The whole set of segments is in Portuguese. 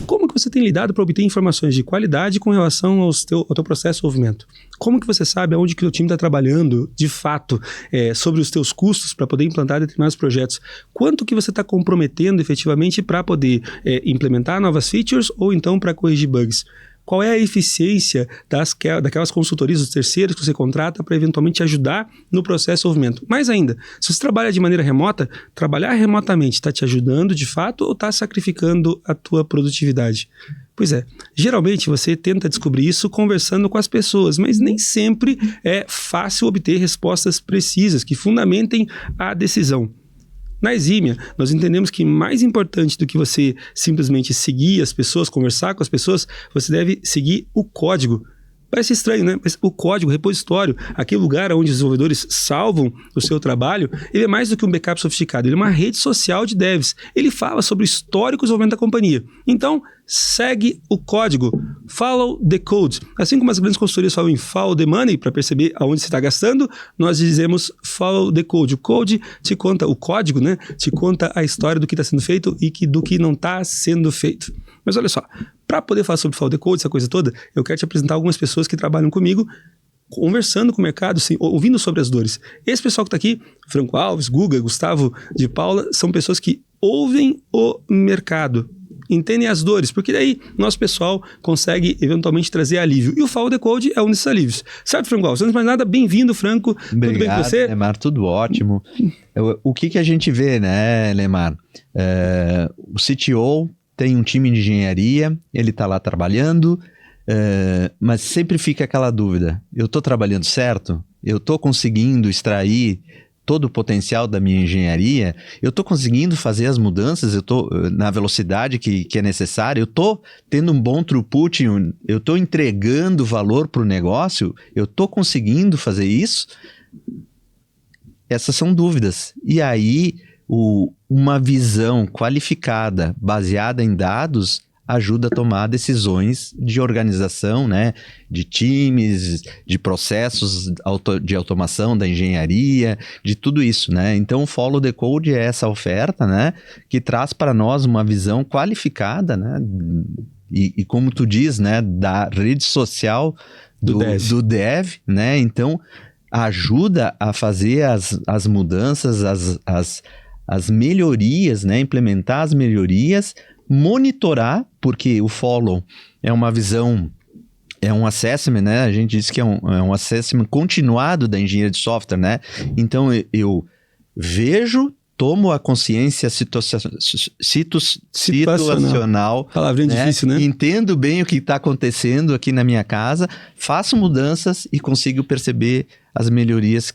Como que você tem lidado para obter informações de qualidade com relação ao teu processo de desenvolvimento? Como que você sabe aonde que o time está trabalhando, de fato, sobre os teus custos para poder implantar determinados projetos? Quanto que você está comprometendo efetivamente para poder implementar novas features ou então para corrigir bugs? Qual é a eficiência daquelas consultorias dos terceiros que você contrata para eventualmente ajudar no processo de desenvolvimento? Mais ainda, se você trabalha de maneira remota, trabalhar remotamente está te ajudando de fato ou está sacrificando a tua produtividade? Pois é, geralmente você tenta descobrir isso conversando com as pessoas, mas nem sempre é fácil obter respostas precisas que fundamentem a decisão. Na Exímia, nós entendemos que mais importante do que você simplesmente seguir as pessoas, conversar com as pessoas, você deve seguir o código. Parece estranho, né? Mas o código, o repositório, aquele lugar onde os desenvolvedores salvam o seu trabalho, ele é mais do que um backup sofisticado, ele é uma rede social de devs. Ele fala sobre o histórico desenvolvimento da companhia. Então, segue o código. Follow the code. Assim como as grandes consultorias falam em follow the money, para perceber aonde você está gastando, nós dizemos follow the code. O code te conta, o código, né? Te conta a história do que está sendo feito e do que não está sendo feito. Mas olha só, para poder falar sobre follow the code, essa coisa toda, eu quero te apresentar algumas pessoas que trabalham comigo, conversando com o mercado, assim, ouvindo sobre as dores. Esse pessoal que está aqui, Franco Alves, Guga, Gustavo de Paula, são pessoas que ouvem o mercado, entendem as dores, porque daí nosso pessoal consegue eventualmente trazer alívio. E o Follow the Code é um desses alívios. Certo, Franco Alves? Antes de mais nada, bem-vindo, Franco. Obrigado, tudo bem com você? Lemar, tudo ótimo. O que a gente vê, né, Lemar? O CTO tem um time de engenharia, ele está lá trabalhando, mas sempre fica aquela dúvida: eu estou trabalhando certo? Eu estou conseguindo extrair todo o potencial da minha engenharia? Eu estou conseguindo fazer as mudanças? Eu estou na velocidade que é necessária? Eu estou tendo um bom throughput? Eu estou entregando valor para o negócio? Eu estou conseguindo fazer isso? Essas são dúvidas. E aí, uma visão qualificada, baseada em dados, ajuda a tomar decisões de organização, né? De times, de processos de automação da engenharia, de tudo isso, né? Então, o Follow the Code é essa oferta, né? Que traz para nós uma visão qualificada, né? E como tu diz, né? Da rede social do dev, né? Então, ajuda a fazer as mudanças, as melhorias, né? Implementar as melhorias, monitorar, porque o follow é uma visão, é um assessment, né? A gente diz que é um assessment continuado da engenharia de software, né? Então eu vejo, tomo a consciência situacional, palavrinha difícil, né? Entendo bem o que está acontecendo aqui na minha casa, faço mudanças e consigo perceber as melhorias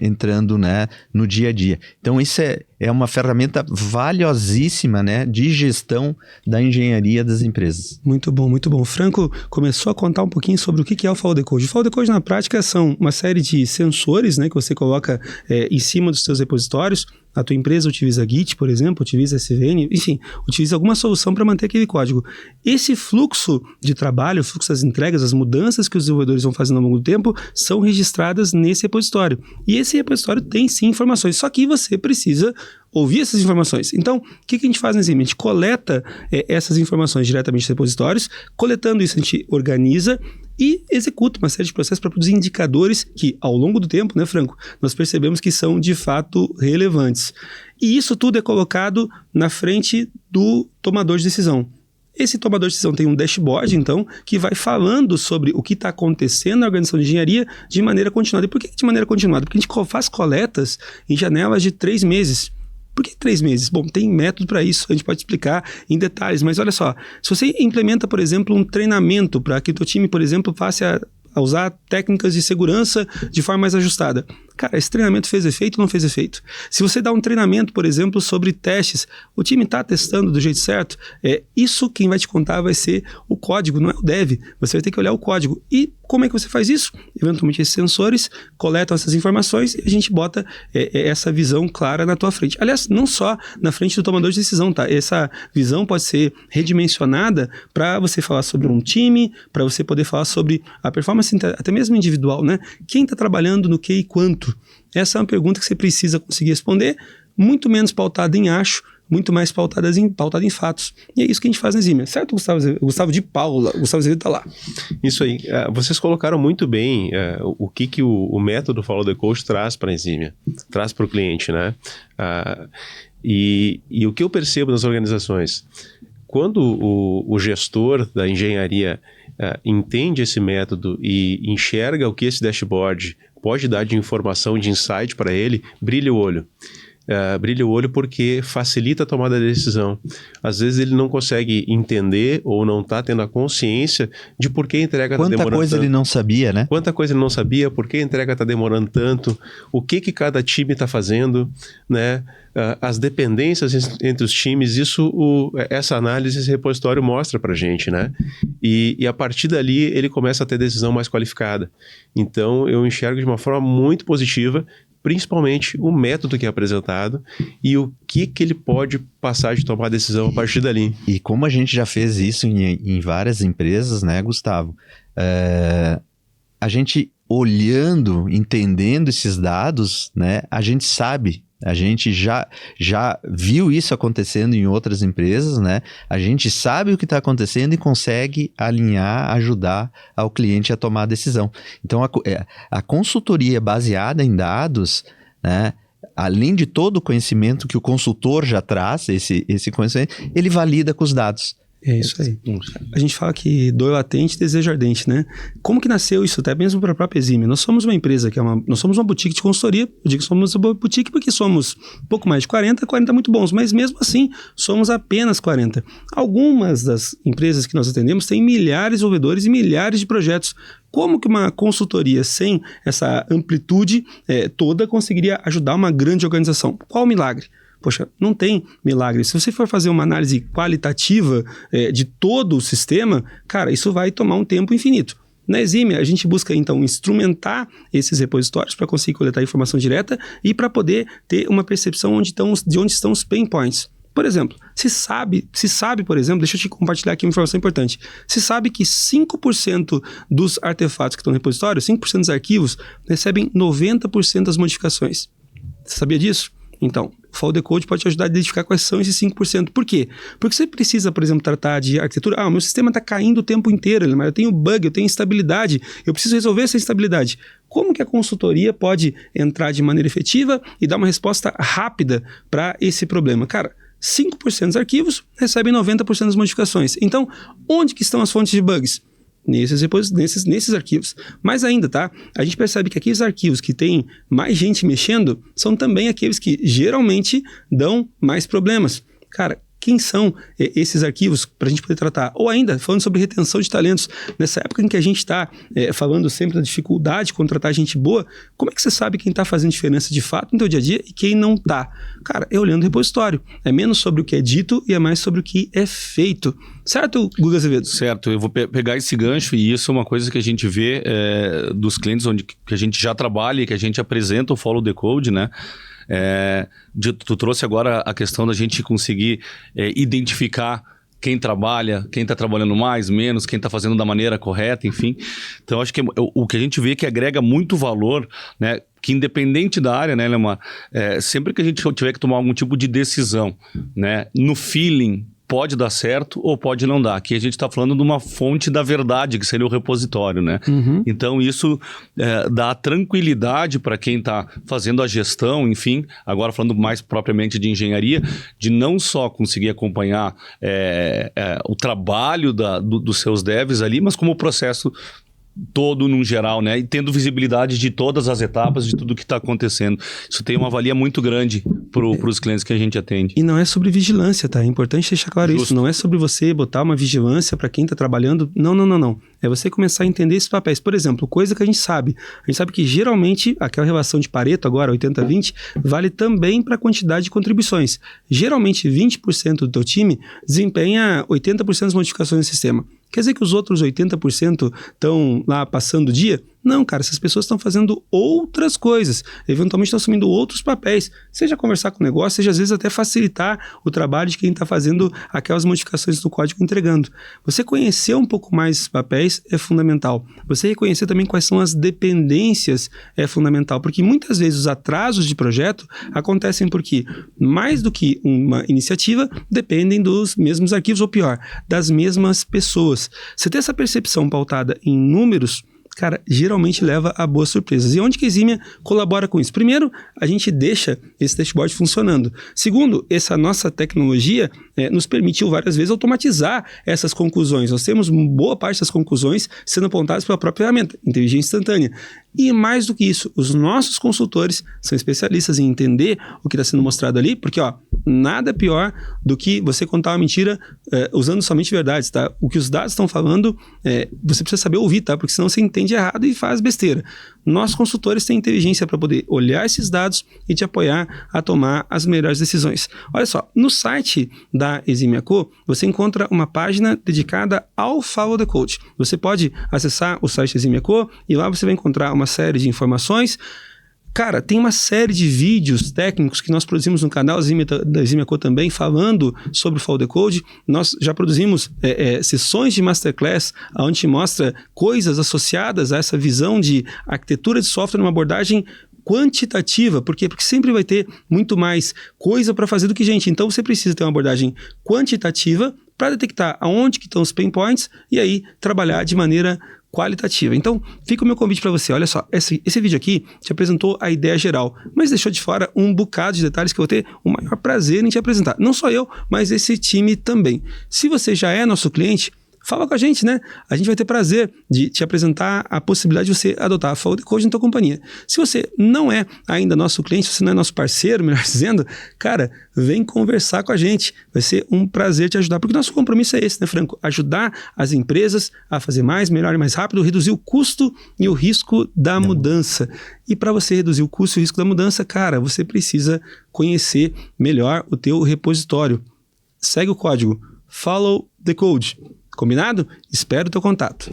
entrando, né, no dia a dia. Então isso é uma ferramenta valiosíssima, né, de gestão da engenharia das empresas. Muito bom, muito bom. Franco começou a contar um pouquinho sobre o que é o Follow the Code. O Follow the Code na prática são uma série de sensores, né, que você coloca em cima dos seus repositórios. A tua empresa utiliza Git, por exemplo, utiliza SVN, enfim, utiliza alguma solução para manter aquele código. Esse fluxo de trabalho, o fluxo das entregas, as mudanças que os desenvolvedores vão fazendo ao longo do tempo, são registradas nesse repositório. E esse repositório tem sim informações, só que você precisa ouvir essas informações. Então, o que a gente faz na Exímia? A gente coleta essas informações diretamente dos repositórios, coletando isso a gente organiza e executa uma série de processos para produzir indicadores que, ao longo do tempo, né, Franco, nós percebemos que são de fato relevantes. E isso tudo é colocado na frente do tomador de decisão. Esse tomador de decisão tem um dashboard, então, que vai falando sobre o que está acontecendo na organização de engenharia de maneira continuada. E por que de maneira continuada? Porque a gente faz coletas em janelas de 3 meses. Por que 3 meses? Bom, tem método para isso, a gente pode explicar em detalhes, mas olha só, se você implementa, por exemplo, um treinamento para que o teu time, por exemplo, passe a usar técnicas de segurança de forma mais ajustada. Cara, esse treinamento fez efeito ou não fez efeito? Se você dá um treinamento, por exemplo, sobre testes, o time está testando do jeito certo, isso quem vai te contar vai ser o código, não é o dev. Você vai ter que olhar o código. E como é que você faz isso? Eventualmente esses sensores coletam essas informações e a gente bota essa visão clara na tua frente. Aliás, não só na frente do tomador de decisão, tá? Essa visão pode ser redimensionada para você falar sobre um time, para você poder falar sobre a performance até mesmo individual, né? Quem está trabalhando no que e quanto? Essa é uma pergunta que você precisa conseguir responder, muito menos pautada em acho, muito mais pautada em fatos. E é isso que a gente faz na Exímia. Certo, Gustavo de Paula? Gustavo Azevedo está lá. Isso aí. Vocês colocaram muito bem o que o método Follow the Code traz para a Exímia, traz para o cliente, né? E o que eu percebo nas organizações, quando o gestor da engenharia entende esse método e enxerga o que esse dashboard pode dar de informação, de insight para ele, brilha o olho. Brilha o olho porque facilita a tomada de decisão. Às vezes ele não consegue entender ou não está tendo a consciência de por que a entrega está demorando tanto. Quanta coisa ele não sabia, né? Quanta coisa ele não sabia, por que a entrega está demorando tanto, o que cada time está fazendo, né? As dependências entre os times, essa análise, esse repositório mostra para a gente, né? E a partir dali ele começa a ter decisão mais qualificada. Então eu enxergo de uma forma muito positiva, principalmente o método que é apresentado e o que ele pode passar de tomar decisão a partir dali. E como a gente já fez isso em várias empresas, né, Gustavo? A gente olhando, entendendo esses dados, né, a gente sabe, a gente já viu isso acontecendo em outras empresas, né? A gente sabe o que está acontecendo e consegue alinhar, ajudar ao cliente a tomar a decisão. Então, a consultoria baseada em dados, né? Além de todo o conhecimento que o consultor já traz, esse conhecimento, ele valida com os dados. É isso aí. A gente fala que dor latente, desejo ardente, né? Como que nasceu isso? Até mesmo para a própria Exímia. Nós somos uma empresa nós somos uma boutique de consultoria. Eu digo que somos uma boutique porque somos pouco mais de 40 muito bons, mas mesmo assim somos apenas 40. Algumas das empresas que nós atendemos têm milhares de desenvolvedores e milhares de projetos. Como que uma consultoria sem essa amplitude toda conseguiria ajudar uma grande organização? Qual o milagre? Poxa, não tem milagre. Se você for fazer uma análise qualitativa de todo o sistema, cara, isso vai tomar um tempo infinito. Na Exímia, a gente busca, então, instrumentar esses repositórios para conseguir coletar informação direta e para poder ter uma percepção de onde estão os pain points. Por exemplo, se sabe, por exemplo, deixa eu te compartilhar aqui uma informação importante. Se sabe que 5% dos artefatos que estão no repositório, 5% dos arquivos, recebem 90% das modificações. Você sabia disso? Então, o Follow the Code pode te ajudar a identificar quais são esses 5%. Por quê? Porque você precisa, por exemplo, tratar de arquitetura. O meu sistema está caindo o tempo inteiro, mas eu tenho bug, eu tenho instabilidade, eu preciso resolver essa instabilidade. Como que a consultoria pode entrar de maneira efetiva e dar uma resposta rápida para esse problema? Cara, 5% dos arquivos recebem 90% das modificações. Então, onde que estão as fontes de bugs? Nesses arquivos. Mais ainda, tá? A gente percebe que aqueles arquivos que tem mais gente mexendo são também aqueles que geralmente dão mais problemas. Cara, quem são esses arquivos para a gente poder tratar? Ou ainda, falando sobre retenção de talentos, nessa época em que a gente está falando sempre da dificuldade de contratar gente boa, como é que você sabe quem está fazendo diferença de fato no seu dia a dia e quem não está? Cara, é olhando o repositório. É menos sobre o que é dito e é mais sobre o que é feito. Certo, Guga Azevedo? Certo, eu vou pegar esse gancho e isso é uma coisa que a gente vê dos clientes que a gente já trabalha e que a gente apresenta o Follow the Code, né? Tu trouxe agora a questão da gente conseguir identificar quem trabalha, quem está trabalhando mais, menos, quem está fazendo da maneira correta, enfim. Então, acho que o que a gente vê que agrega muito valor, né? Que independente da área, né, Lema, sempre que a gente tiver que tomar algum tipo de decisão, né, no feeling, pode dar certo ou pode não dar. Aqui a gente está falando de uma fonte da verdade, que seria o repositório, né? Uhum. Então isso dá tranquilidade para quem está fazendo a gestão, enfim, agora falando mais propriamente de engenharia, de não só conseguir acompanhar o trabalho dos seus devs ali, mas como o processo todo num geral, né? E tendo visibilidade de todas as etapas, de tudo que está acontecendo. Isso tem uma valia muito grande para os clientes que a gente atende. E não é sobre vigilância, tá? É importante deixar claro isso. Não é sobre você botar uma vigilância para quem está trabalhando. Não. É você começar a entender esses papéis. Por exemplo, coisa que a gente sabe. A gente sabe que geralmente aquela relação de Pareto agora, 80-20, vale também para a quantidade de contribuições. Geralmente 20% do teu time desempenha 80% das modificações do sistema. Quer dizer que os outros 80% estão lá passando o dia? Não, cara, essas pessoas estão fazendo outras coisas, eventualmente estão assumindo outros papéis, seja conversar com o negócio, seja às vezes até facilitar o trabalho de quem está fazendo aquelas modificações do código entregando. Você conhecer um pouco mais esses papéis é fundamental. Você reconhecer também quais são as dependências é fundamental, porque muitas vezes os atrasos de projeto acontecem porque, mais do que uma iniciativa, dependem dos mesmos arquivos, ou pior, das mesmas pessoas. Você ter essa percepção pautada em números, cara, geralmente leva a boas surpresas. E onde que a Eximia colabora com isso? Primeiro, a gente deixa esse dashboard funcionando. Segundo, essa nossa tecnologia nos permitiu várias vezes automatizar essas conclusões. Nós temos boa parte das conclusões sendo apontadas pela própria ferramenta, inteligência instantânea. E mais do que isso, os nossos consultores são especialistas em entender o que está sendo mostrado ali, porque nada pior do que você contar uma mentira usando somente verdades, tá? O que os dados estão falando, você precisa saber ouvir, tá? Porque senão você entende errado e faz besteira. Nossos consultores têm inteligência para poder olhar esses dados e te apoiar a tomar as melhores decisões. Olha só, no site da Eximia Co, você encontra uma página dedicada ao Follow the Code. Você pode acessar o site da Eximia Co e lá você vai encontrar uma série de informações. Cara, tem uma série de vídeos técnicos que nós produzimos no canal da Eximia Co também, falando sobre o Follow the Code. Nós já produzimos sessões de Masterclass, onde mostra coisas associadas a essa visão de arquitetura de software numa abordagem quantitativa. Por quê? Porque sempre vai ter muito mais coisa para fazer do que gente. Então você precisa ter uma abordagem quantitativa para detectar aonde que estão os pain points e aí trabalhar de maneira qualitativa. Então, fica o meu convite para você. Olha só, esse vídeo aqui te apresentou a ideia geral, mas deixou de fora um bocado de detalhes que eu vou ter o maior prazer em te apresentar. Não só eu, mas esse time também. Se você já é nosso cliente, fala com a gente, né? A gente vai ter prazer de te apresentar a possibilidade de você adotar a Follow the Code na tua companhia. Se você não é ainda nosso cliente, se você não é nosso parceiro, melhor dizendo, cara, vem conversar com a gente. Vai ser um prazer te ajudar, porque nosso compromisso é esse, né, Franco? Ajudar as empresas a fazer mais, melhor e mais rápido, reduzir o custo e o risco da mudança. E para você reduzir o custo e o risco da mudança, cara, você precisa conhecer melhor o teu repositório. Segue o código Follow the Code. Combinado? Espero o teu contato.